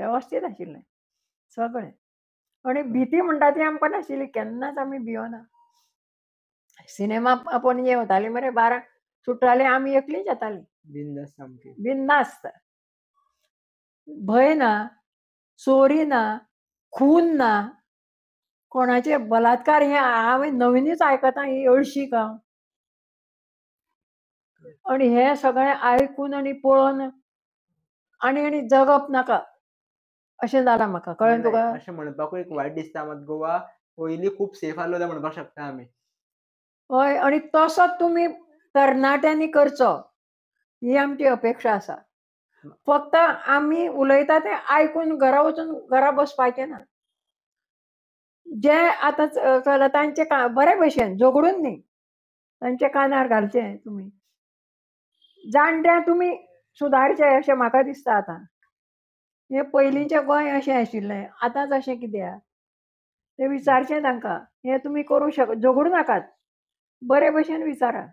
वेवस्थीत आशिल्लें सगळें. आनी भीती म्हणटा ती आमकां नाशिल्ली, केन्नाच आमी भियोना. सिनेमा पणजे वताली मरे 12 सुट्टाली, आमी एकलीच येताली बिनधास्त सामकी. बिनधास्त. भंय ना, चोरी ना, खून ना, कोणाचे बलात्कार हे हांवें नवीनच आयकतां ही अळशीक हांव. आनी हे सगळें आयकून आनी पळोवन आनी जगप नाका अशें जालां म्हाका, कळ्ळें तुका? अशें म्हणपाकूय एक वायट दिसता, मात गोवा पयलीं खूब सेफ आसलो जाल्यार म्हणपाक शकता आमी. हय, आनी तसोच तुमी तरणाट्यांनी करचो ही आमची अपेक्षा आसा. फक्त आमी उलयता तें आयकून घरा वचून घरा बसपाचें ना. जे आतां चलता तांचे बरे भशेन झगडून न्ही, तांचे कानार घालचें तुमी. जाणट्या तुमी सुदारचे अशें म्हाका दिसता आतां. हे पयलींचें गोंय अशें आशिल्लें, आतांच अशें कित्याक? तें विचारचें तांकां. हें तुमी करूं झगडूं नाकात. बरे भशेन विचारा.